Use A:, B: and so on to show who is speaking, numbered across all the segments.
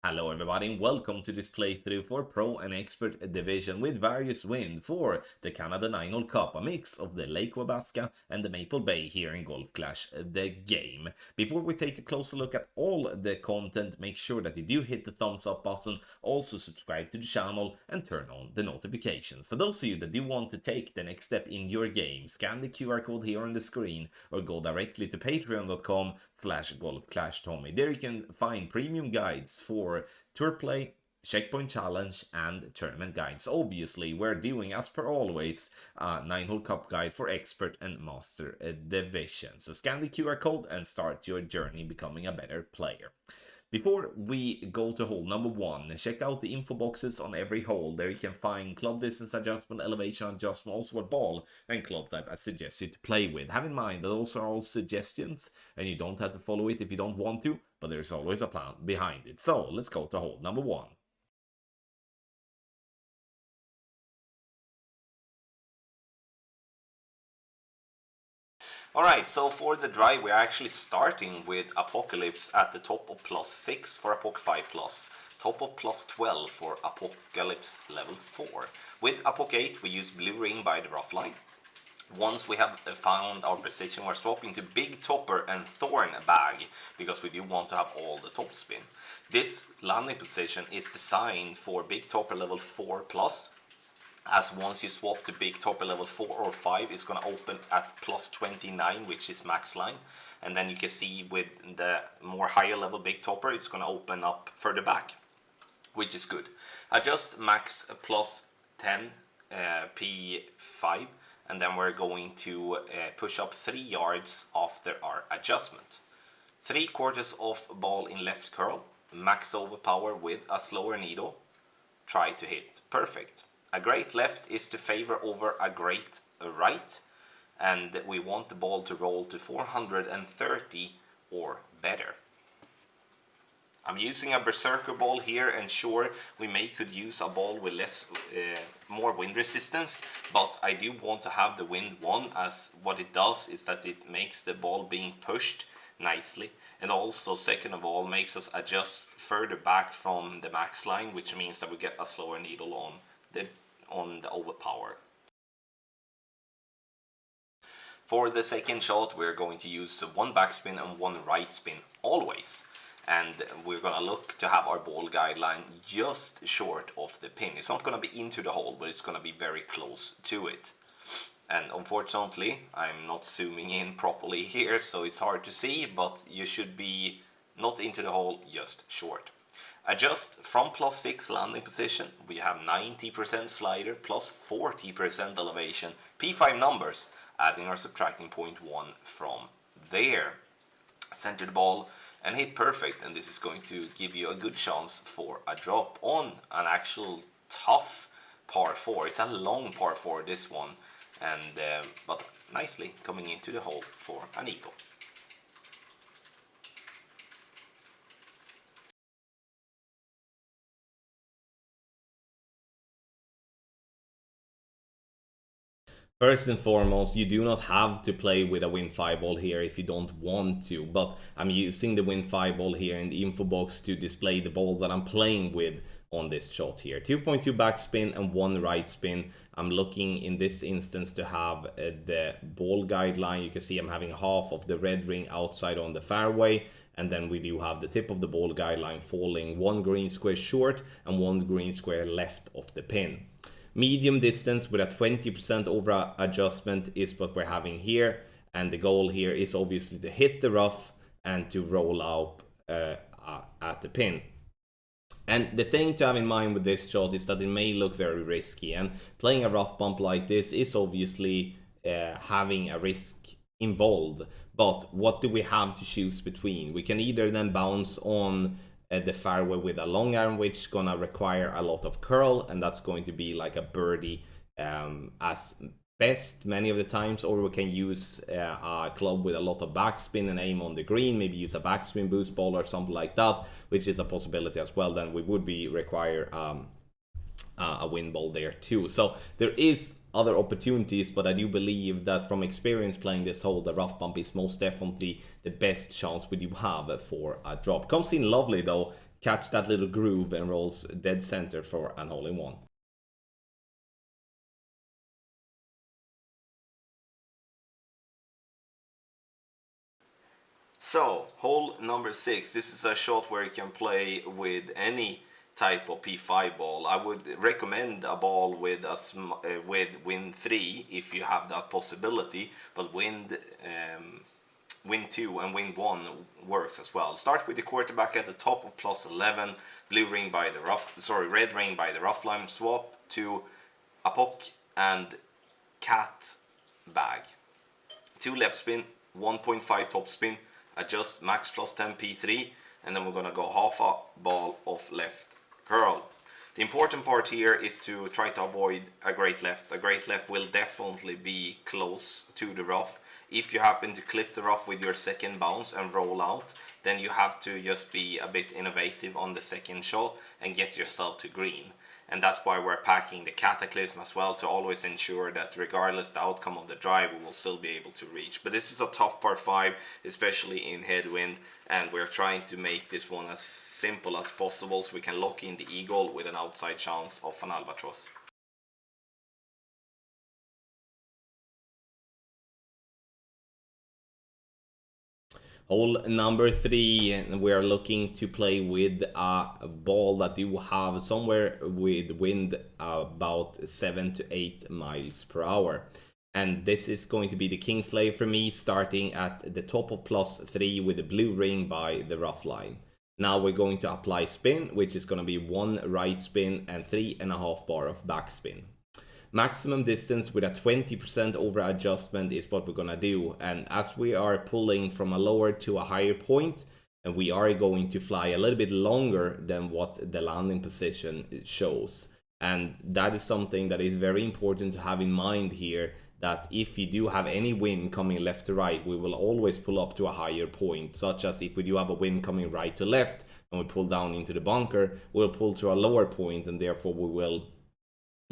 A: Hello everybody and welcome to this playthrough for Pro and Expert Division with various wins for the Canada 9-Hole Cup, a mix of the Lake Wabasca and the Maple Bay here in Golf Clash the game. Before we take a closer look at all the content, make sure that you do hit the thumbs up button, also subscribe to the channel and turn on the notifications. For those of you that do want to take the next step in your game, scan the QR code here on the screen or go directly to patreon.com/golfclashtommy. There you can find premium guides for tour play, checkpoint challenge and tournament guides. Obviously we're doing, as per always, a 9-hole cup guide for expert and master division. So scan the QR code and start your journey becoming a better player. Before we go to hole number 1, check out the info boxes on every hole. There you can find club distance adjustment, elevation adjustment, also what ball and club type I suggest you to play with. Have in mind that those are all suggestions and you don't have to follow it if you don't want to, but there's always a plan behind it. So let's go to hole number 1.
B: Alright, so for the drive we're actually starting with Apocalypse at the top of +6 for Apoc 5+, top of +12 for Apocalypse level 4. With Apoc 8 we use Blue Ring by the rough line. Once we have found our position, we're swapping to Big Topper and Thorn Bag, because we do want to have all the top spin. This landing position is designed for Big Topper level 4+, as once you swap to Big Topper level 4 or 5, it's going to open at +29, which is max line. And then you can see with the more higher level Big Topper, it's going to open up further back, which is good. Adjust max +10 P5, and then we're going to push up 3 yards after our adjustment. 3/4 of ball in left curl, max overpower with a slower needle, try to hit perfect. A great left is to favor over a great right, and we want the ball to roll to 430 or better. I'm using a Berserker ball here, and sure, we could use a ball with more wind resistance, but I do want to have the wind one, as what it does is that it makes the ball being pushed nicely, and also second of all makes us adjust further back from the max line, which means that we get a slower needle on the overpower. For the second shot we're going to use 1 backspin and 1 right spin always, and we're going to look to have our ball guideline just short of the pin. It's not going to be into the hole, but it's going to be very close to it. And unfortunately I'm not zooming in properly here, so it's hard to see, but you should be not into the hole, just short. Adjust from +6 landing position, we have 90% slider plus 40% elevation, P5 numbers, adding or subtracting 0.1 from there. Center the ball and hit perfect, and this is going to give you a good chance for a drop on an actual tough par 4. It's a long par 4, this one, and but nicely coming into the hole for an eagle.
A: First and foremost, you do not have to play with a Wind Fireball here if you don't want to, but I'm using the Wind Fireball here in the info box to display the ball that I'm playing with on this shot here. 2.2 backspin and 1 right spin. I'm looking in this instance to have the ball guideline. You can see I'm having half of the red ring outside on the fairway, and then we do have the tip of the ball guideline falling 1 green square short and 1 green square left of the pin. Medium distance with a 20% over adjustment is what we're having here, and the goal here is obviously to hit the rough and to roll out at the pin. And the thing to have in mind with this shot is that it may look very risky, and playing a rough bump like this is obviously having a risk involved. But what do we have to choose between? We can either then bounce on the fairway with a long iron, which is gonna require a lot of curl, and that's going to be like a birdie as best many of the times, or we can use a club with a lot of backspin and aim on the green, maybe use a backspin boost ball or something like that, which is a possibility as well. Then we would require a wind ball there too. So there is other opportunities, but I do believe that from experience playing this hole, the rough bump is most definitely the best chance we do have for a drop. Comes in lovely though, catch that little groove and rolls dead center for an hole-in-one.
B: So, hole number 6. This is a shot where you can play with any type of P5 ball. I would recommend a ball with with wind 3 if you have that possibility, but wind 2 and wind 1 works as well. Start with the quarterback at the top of +11, blue ring by the red ring by the rough line. Swap to Apok and cat bag. 2 left spin, 1.5 top spin. Adjust max +10 P3, and then we're gonna go half a ball of left curl. The important part here is to try to avoid a great left. A great left will definitely be close to the rough. If you happen to clip the rough with your second bounce and roll out, then you have to just be a bit innovative on the second shot and get yourself to green. And that's why we're packing the Cataclysm as well, to always ensure that regardless the outcome of the drive, we will still be able to reach. But this is a tough par 5, especially in headwind, and we're trying to make this one as simple as possible so we can lock in the eagle with an outside chance of an albatross.
A: Hole number 3, we are looking to play with a ball that you have somewhere with wind about 7 to 8 miles per hour. And this is going to be the Kingslayer for me, starting at the top of +3 with the blue ring by the rough line. Now we're going to apply spin, which is going to be 1 right spin and 3.5 bar of backspin. Maximum distance with a 20% over adjustment is what we're gonna do, and as we are pulling from a lower to a higher point, and we are going to fly a little bit longer than what the landing position shows. And that is something that is very important to have in mind here, that if you do have any wind coming left to right, we will always pull up to a higher point, such as if we do have a wind coming right to left and we pull down into the bunker, we'll pull to a lower point and therefore we will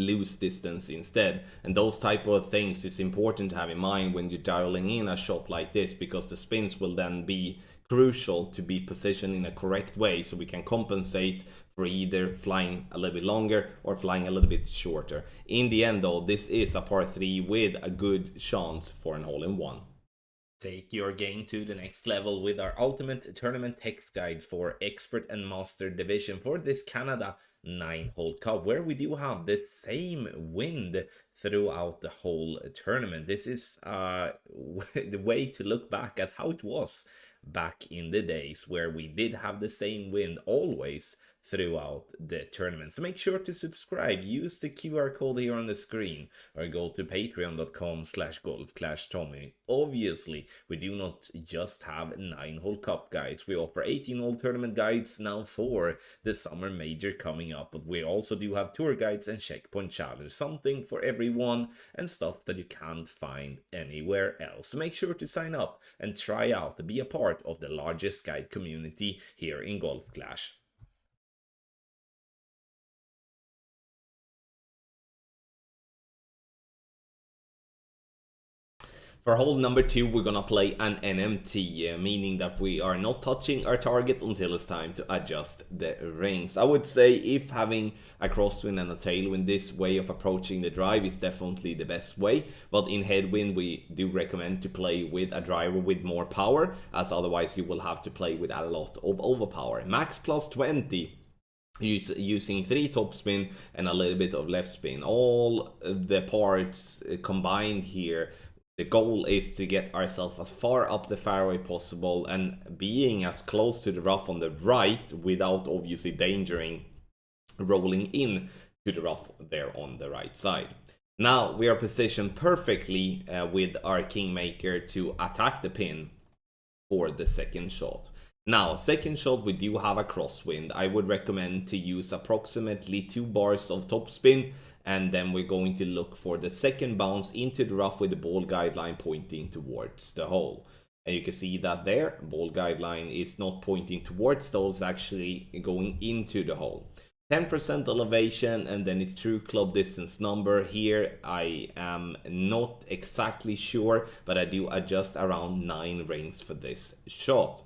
A: lose distance instead. And those type of things is important to have in mind when you're dialing in a shot like this, because the spins will then be crucial to be positioned in a correct way so we can compensate for either flying a little bit longer or flying a little bit shorter. In the end though, this is a par 3 with a good chance for an hole-in-one. Take your game to the next level with our ultimate tournament text guide for expert and master division for this Canada 9-hole cup, where we do have the same wind throughout the whole tournament. This is the way to look back at how it was back in the days where we did have the same wind always throughout the tournament. So make sure to subscribe, use the QR code here on the screen, or go to patreon.com/golfclashtommy. Obviously, we do not just have 9-hole cup guides. We offer 18-hole tournament guides now for the summer major coming up, but we also do have tour guides and checkpoint challenge, something for everyone and stuff that you can't find anywhere else. So make sure to sign up and try out to be a part of the largest guide community here in Golf Clash. For hole number 2, we're gonna play an NMT, meaning that we are not touching our target until it's time to adjust the rings. I would say if having a crosswind and a tailwind, this way of approaching the drive is definitely the best way, but in headwind we do recommend to play with a driver with more power, as otherwise you will have to play with a lot of overpower. Max +20. Using 3 topspin and a little bit of left spin. All the parts combined here. The goal is to get ourselves as far up the fairway possible and being as close to the rough on the right without obviously endangering rolling in to the rough there on the right side. Now we are positioned perfectly with our Kingmaker to attack the pin for the second shot. Now, second shot, we do have a crosswind. I would recommend to use approximately 2 bars of topspin, and then we're going to look for the second bounce into the rough with the ball guideline pointing towards the hole. And you can see that there, ball guideline is not pointing towards the hole, it's actually going into the hole. 10% elevation, and then it's true club distance number. Here I am not exactly sure, but I do adjust around 9 rings for this shot.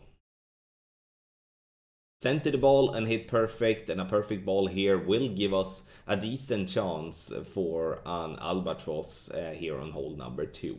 A: center the ball and hit perfect, and a perfect ball here will give us a decent chance for an albatross here on hole number 2.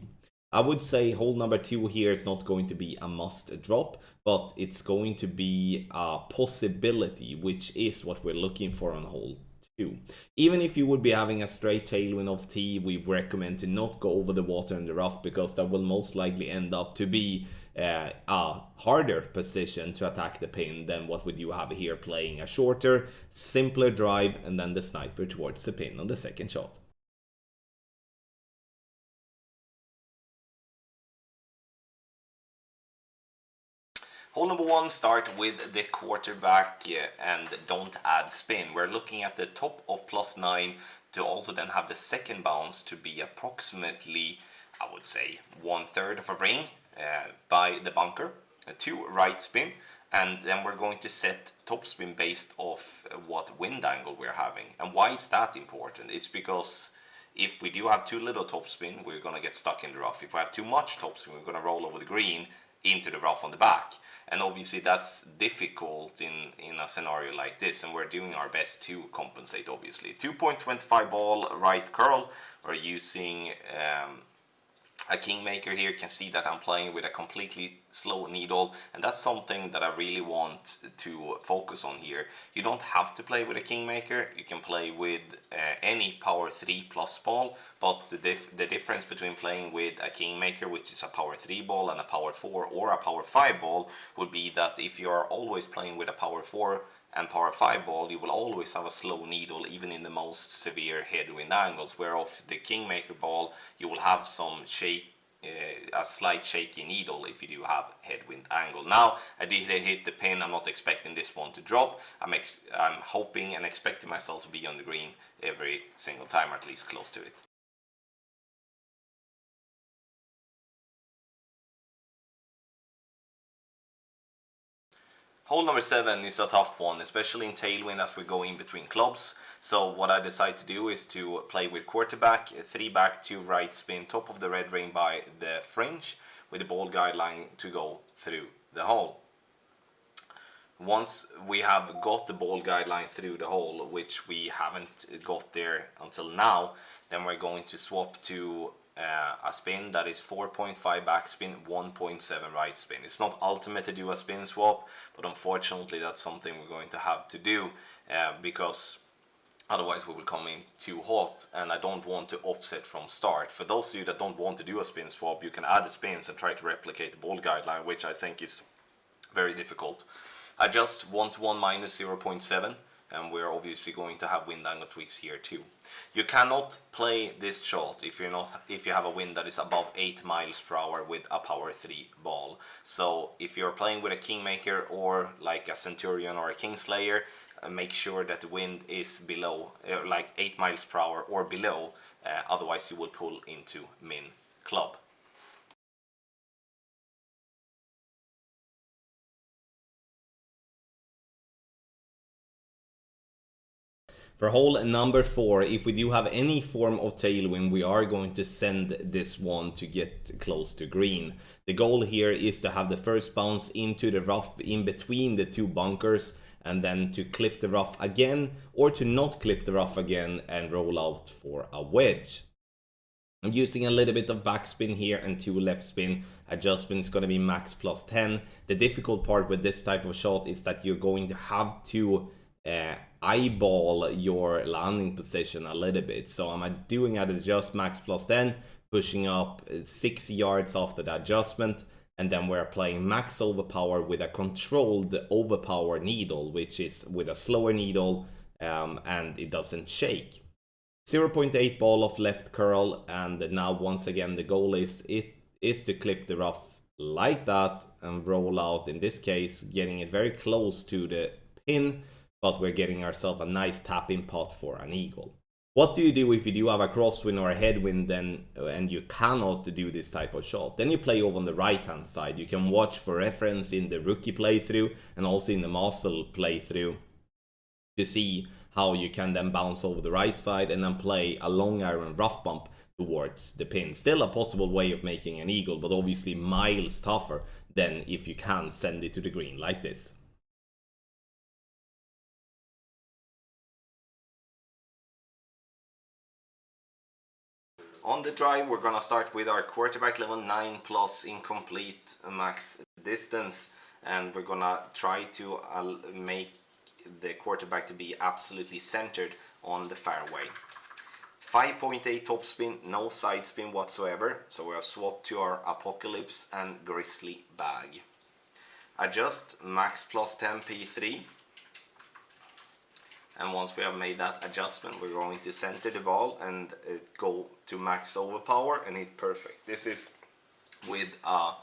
A: I would say hole number 2 here is not going to be a must drop, but it's going to be a possibility, which is what we're looking for on hole 2. Even if you would be having a straight tailwind of tee, we recommend to not go over the water in the rough, because that will most likely end up to be a harder position to attack the pin than what would you have here, playing a shorter, simpler drive and then the sniper towards the pin on the second shot.
B: Hole number 1, start with the quarterback and don't add spin. We're looking at the top of +9 to also then have the second bounce to be approximately, I would say, 1/3 of a ring by the bunker, 2 right spin, and then we're going to set topspin based off what wind angle we're having. And why is that important? It's because if we do have too little topspin, we're going to get stuck in the rough. If we have too much topspin, we're going to roll over the green into the rough on the back. And obviously that's difficult in a scenario like this, and we're doing our best to compensate, obviously. 2.25 ball right curl. We're using a Kingmaker here. You can see that I'm playing with a completely slow needle, and that's something that I really want to focus on here. You don't have to play with a Kingmaker. You can play with any power 3+ ball, but the difference between playing with a Kingmaker, which is a power 3 ball, and a power 4 or a power 5 ball would be that if you are always playing with a power 4 and power 5 ball, you will always have a slow needle even in the most severe headwind angles, where off the Kingmaker ball you will have some a slight shaky needle if you do have headwind angle. Now I did hit the pin. I'm not expecting this one to drop. I'm hoping and expecting myself to be on the green every single time, or at least close to it. Hole number 7 is a tough one, especially in tailwind as we go in between clubs. So what I decide to do is to play with quarterback, 3 back, 2 right spin, top of the red ring by the fringe, with the ball guideline to go through the hole. Once we have got the ball guideline through the hole, which we haven't got there until now, then we're going to swap to a spin that is 4.5 backspin, 1.7 right spin. It's not ultimate to do a spin swap, but unfortunately that's something we're going to have to do because otherwise we will come in too hot, and I don't want to offset from start. For those of you that don't want to do a spin swap, you can add the spins and try to replicate the ball guideline, which I think is very difficult. I just want 1 minus 0.7, and we're obviously going to have wind angle tweaks here too. You cannot play this shot if you have a wind that is above 8 miles per hour with a power 3 ball. So if you're playing with a Kingmaker or like a Centurion or a Kingslayer, make sure that the wind is below like 8 miles per hour or below, otherwise you will pull into min club.
A: For hole number 4, if we do have any form of tailwind, we are going to send this one to get close to green. The goal here is to have the first bounce into the rough in between the 2 bunkers, and then to clip the rough again, or to not clip the rough again and roll out for a wedge. I'm using a little bit of backspin here and 2 left spin. Adjustment is going to be max +10. The difficult part with this type of shot is that you're going to have to eyeball your landing position a little bit. So I'm doing at adjust max +10, pushing up 6 yards after the adjustment, and then we're playing max overpower with a controlled overpower needle, which is with a slower needle and it doesn't shake. 0.8 ball of left curl, and now once again the goal is to clip the rough like that and roll out, in this case getting it very close to the pin, but we're getting ourselves a nice tap-in pot for an eagle. What do you do if you do have a crosswind or a headwind then, and you cannot do this type of shot? Then you play over on the right hand side. You can watch for reference in the rookie playthrough and also in the master playthrough to see how you can then bounce over the right side and then play a long iron rough bump towards the pin. Still a possible way of making an eagle, but obviously miles tougher than if you can send it to the green like this.
B: On the drive, we're gonna start with our quarterback level 9 plus incomplete max distance, and we're gonna try to make the quarterback to be absolutely centered on the fairway. 5.8 topspin, no side spin whatsoever, so we have swapped to our Apocalypse and Grizzly bag. Adjust max plus 10 P3, and once we have made that adjustment, we're going to center the ball and go to max overpower and hit perfect. This is with a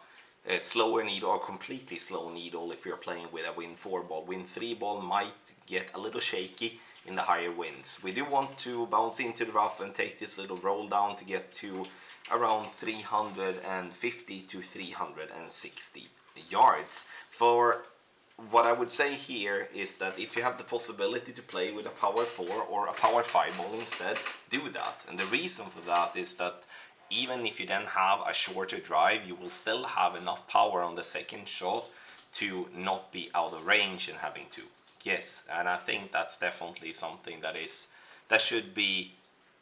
B: slower needle or completely slow needle if you're playing with a Wind 4 ball. Wind 3 ball might get a little shaky in the higher winds. We do want to bounce into the rough and take this little roll down to get to around 350 to 360 yards. For what I would say here is that if you have the possibility to play with a power 4 or a power 5 ball instead, do that. And the reason for that is that even if you then have a shorter drive, you will still have enough power on the second shot to not be out of range and having to guess. And I think that's definitely something that should be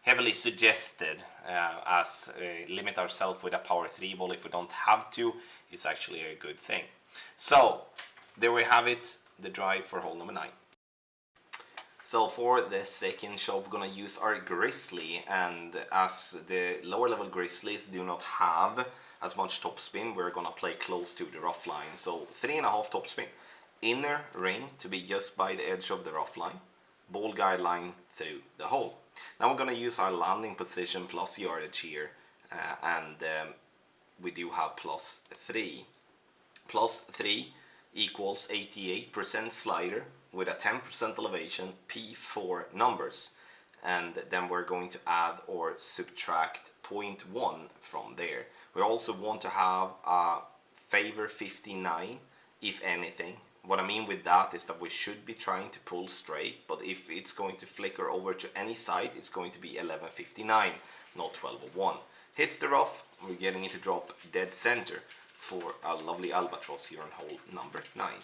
B: heavily suggested as limit ourselves with a power 3 ball if we don't have to. It's actually a good thing. So there we have it, the drive for hole number 9. So for the second shot, we're going to use our Grizzly, and as the lower level Grizzlies do not have as much topspin, we're going to play close to the rough line. So 3.5 topspin, inner ring to be just by the edge of the rough line, ball guideline through the hole. Now we're going to use our landing position plus yardage here, and we do have plus 3. Plus 3 equals 88% slider with a 10% elevation, P4 numbers, and then we're going to add or subtract 0.1 from there. We also want to have a favor 59 if anything. What I mean with that is that we should be trying to pull straight, but if it's going to flicker over to any side, it's going to be 11.59, not 12.01. Hits the rough, we're getting it to drop dead center for a lovely albatross here on hole number 9.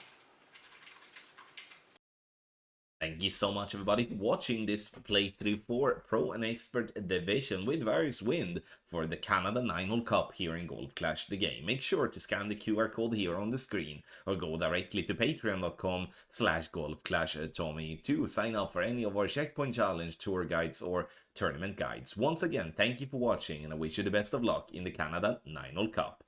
A: Thank you so much, everybody, for watching this playthrough for Pro and Expert Division with Various Wind for the Canada 9-Hole Cup here in Golf Clash the Game. Make sure to scan the QR code here on the screen or go directly to patreon.com/golfclashtommy to sign up for any of our Checkpoint Challenge tour guides or tournament guides. Once again, thank you for watching, and I wish you the best of luck in the Canada 9-Hole Cup.